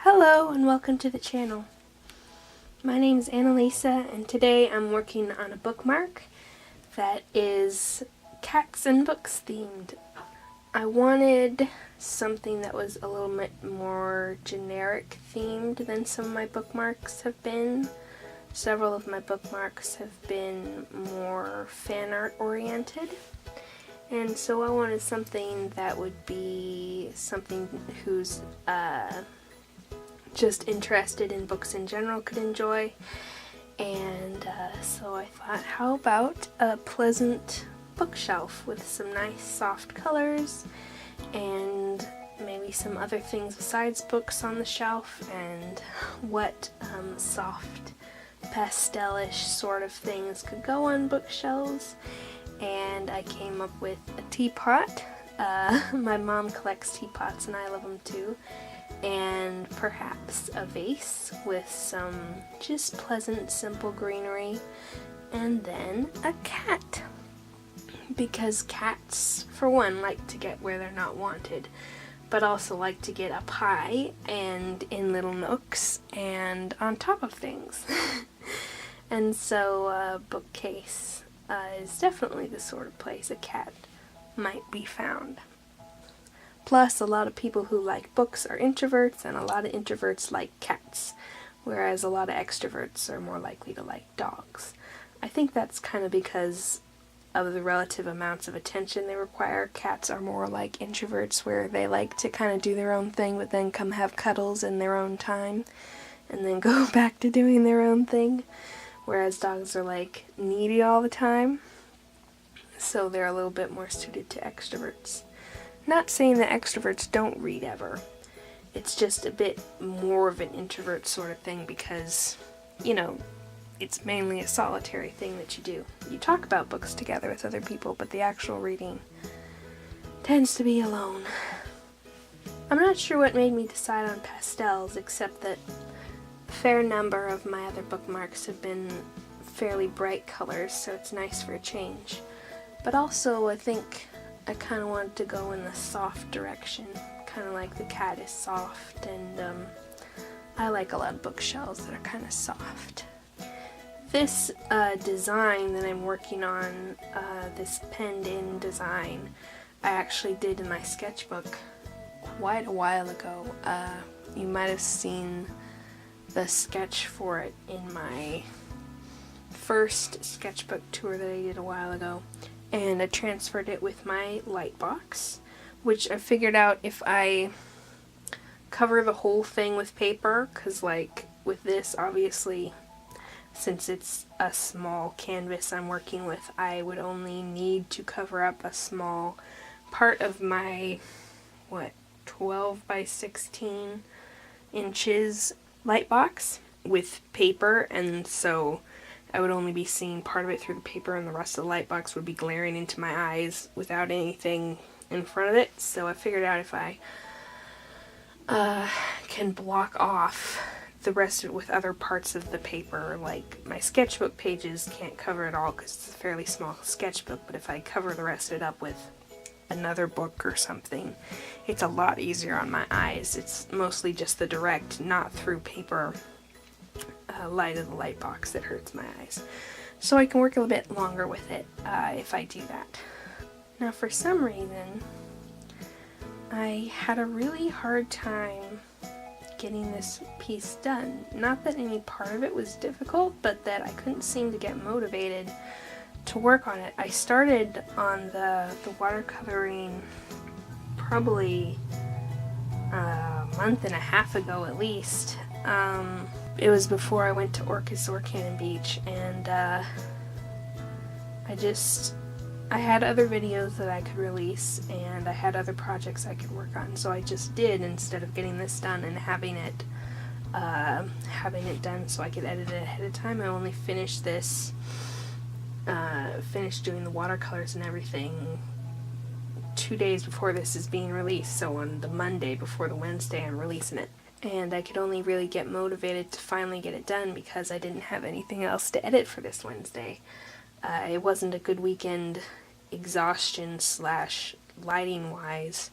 Hello and welcome to the channel. My name is Annalisa and today I'm working on a bookmark that is cats and books themed. I wanted something that was a little bit more generic themed than some of my bookmarks have been. Several of my bookmarks have been more fan art oriented. And so I wanted something that would be something who's just interested in books in general could enjoy. And so I thought, how about a pleasant bookshelf with some nice soft colors and maybe some other things besides books on the shelf, and what soft pastelish sort of things could go on bookshelves. And I came up with a teapot. My mom collects teapots and I love them too. And perhaps a vase with some just pleasant, simple greenery. And then a cat. Because cats, for one, like to get where they're not wanted, but also like to get up high and in little nooks and on top of things. And so a bookcase is definitely the sort of place a cat might be found. Plus, a lot of people who like books are introverts, and a lot of introverts like cats, whereas a lot of extroverts are more likely to like dogs. I think that's kind of because of the relative amounts of attention they require. Cats are more like introverts, where they like to kind of do their own thing, but then come have cuddles in their own time, and then go back to doing their own thing. Whereas dogs are like needy all the time, so they're a little bit more suited to extroverts. Not saying that extroverts don't read ever. It's just a bit more of an introvert sort of thing because, you know, it's mainly a solitary thing that you do. You talk about books together with other people, but the actual reading tends to be alone. I'm not sure what made me decide on pastels, except that a fair number of my other bookmarks have been fairly bright colors, so it's nice for a change. But also, I think I kind of wanted to go in the soft direction, kind of like the cat is soft, and I like a lot of bookshelves that are kind of soft. This design that I'm working on, this penned-in design, I actually did in my sketchbook quite a while ago. You might have seen the sketch for it in my first sketchbook tour that I did a while ago. And I transferred it with my light box, which I figured out if I cover the whole thing with paper, because like with this, obviously, since it's a small canvas I'm working with, I would only need to cover up a small part of my, 12 by 16 inches light box with paper, and so I would only be seeing part of it through the paper, and the rest of the light box would be glaring into my eyes without anything in front of it. So I figured out if I can block off the rest of it with other parts of the paper, like my sketchbook pages can't cover it all because it's a fairly small sketchbook, but if I cover the rest of it up with another book or something, it's a lot easier on my eyes. It's mostly just the direct, not through paper, light of the light box that hurts my eyes. So I can work a little bit longer with it if I do that. Now, for some reason, I had a really hard time getting this piece done. Not that any part of it was difficult, but that I couldn't seem to get motivated to work on it. I started on the watercoloring probably a month and a half ago at least. It was before I went to Orcas or Cannon Beach, and I had other videos that I could release, and I had other projects I could work on, so I just did, instead of getting this done and having it done so I could edit it ahead of time. I only finished this, finished doing the watercolors and everything 2 days before this is being released, so on the Monday before the Wednesday I'm releasing it. And I could only really get motivated to finally get it done because I didn't have anything else to edit for this Wednesday. It wasn't a good weekend exhaustion / lighting wise.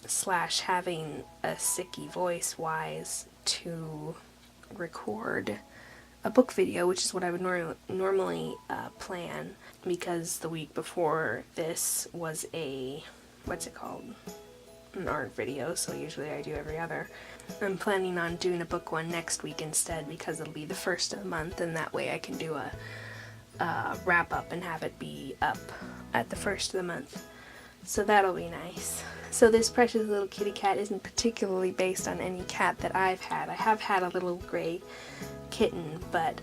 slash having a sicky voice wise to record a book video, which is what I would normally plan, because the week before this was a, what's it called, an art video, so usually I do every other. I'm planning on doing a book one next week instead, because it'll be the first of the month, and that way I can do a wrap up and have it be up at the first of the month. So that'll be nice. So this precious little kitty cat isn't particularly based on any cat that I've had. I have had a little gray kitten, but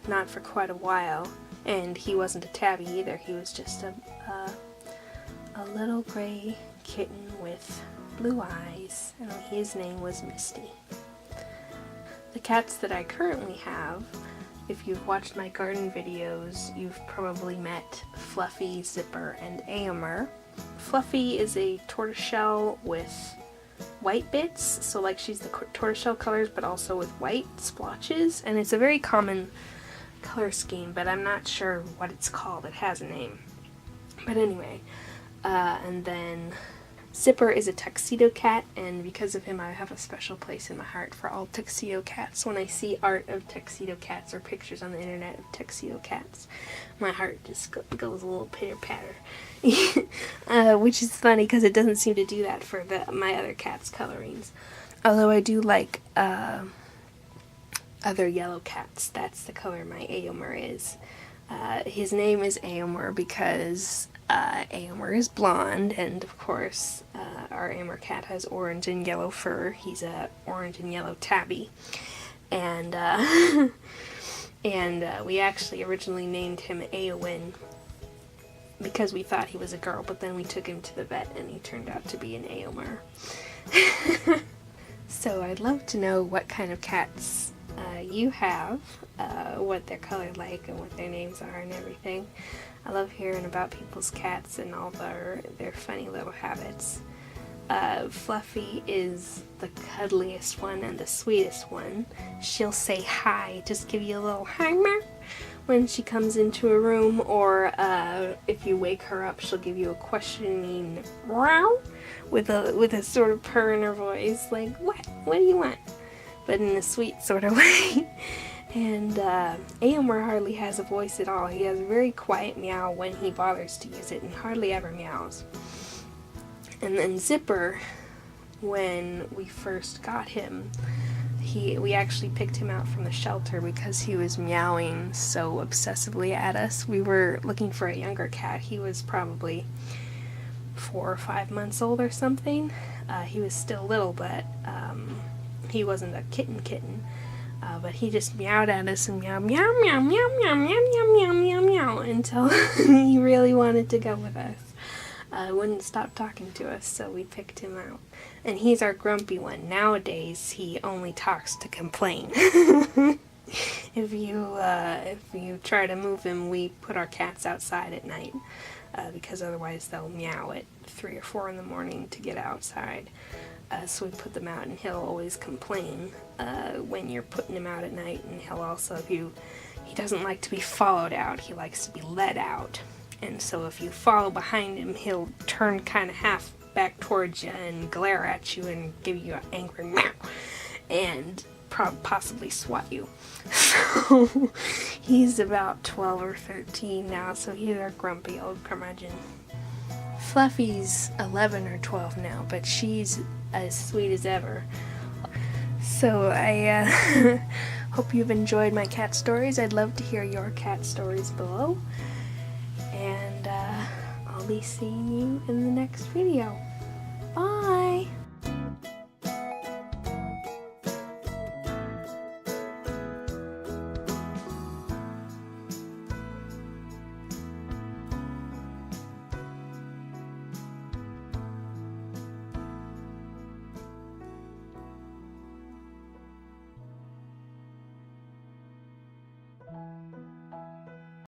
not for quite a while. And he wasn't a tabby either. He was just a little gray kitten with blue eyes, and his name was Misty. The cats that I currently have, if you've watched my garden videos, you've probably met Fluffy, Zipper, and Aomer. Fluffy is a tortoiseshell with white bits, so like she's the tortoiseshell colors but also with white splotches, and it's a very common color scheme, but I'm not sure what it's called. It has a name. But anyway, and then Zipper is a tuxedo cat, and because of him I have a special place in my heart for all tuxedo cats. When I see art of tuxedo cats or pictures on the internet of tuxedo cats, my heart just goes a little pitter-patter. Which is funny because it doesn't seem to do that for my other cats' colorings. Although I do like other yellow cats. That's the color my Aomer is. His name is Aomer because Aomer is blonde, and of course our Aomer cat has orange and yellow fur. He's a orange and yellow tabby, and we actually originally named him Aowen because we thought he was a girl, but then we took him to the vet and he turned out to be an Aomer. So I'd love to know what kind of cats you have, what they're colored like and what their names are and everything. I love hearing about people's cats and all their funny little habits. Fluffy is the cuddliest one and the sweetest one. She'll say hi, just give you a little hi meow when she comes into a room, or if you wake her up, she'll give you a questioning meow with a sort of purr in her voice, like what do you want? But in a sweet sort of way. And Aomer hardly has a voice at all. He has a very quiet meow when he bothers to use it, and hardly ever meows. And then Zipper, when we first got him, we actually picked him out from the shelter because he was meowing so obsessively at us. We were looking for a younger cat. He was probably 4 or 5 months old or something. He was still little, but he wasn't a kitten. But he just meowed at us and meow, meow, meow, meow, meow, meow, meow, meow, meow, meow, until he really wanted to go with us. Wouldn't stop talking to us, so we picked him out. And he's our grumpy one. Nowadays, he only talks to complain. If you try to move him, we put our cats outside at night, because otherwise they'll meow at 3 or 4 in the morning to get outside. So we put them out, and he'll always complain when you're putting him out at night, and he'll also, he doesn't like to be followed out, he likes to be led out. And so if you follow behind him, he'll turn kind of half back towards you and glare at you and give you an angry meow and possibly swat you. So he's about 12 or 13 now, so he's our grumpy old curmudgeon. Fluffy's 11 or 12 now, but she's as sweet as ever. So I hope you've enjoyed my cat stories. I'd love to hear your cat stories below. And I'll be seeing you in the next video. Bye!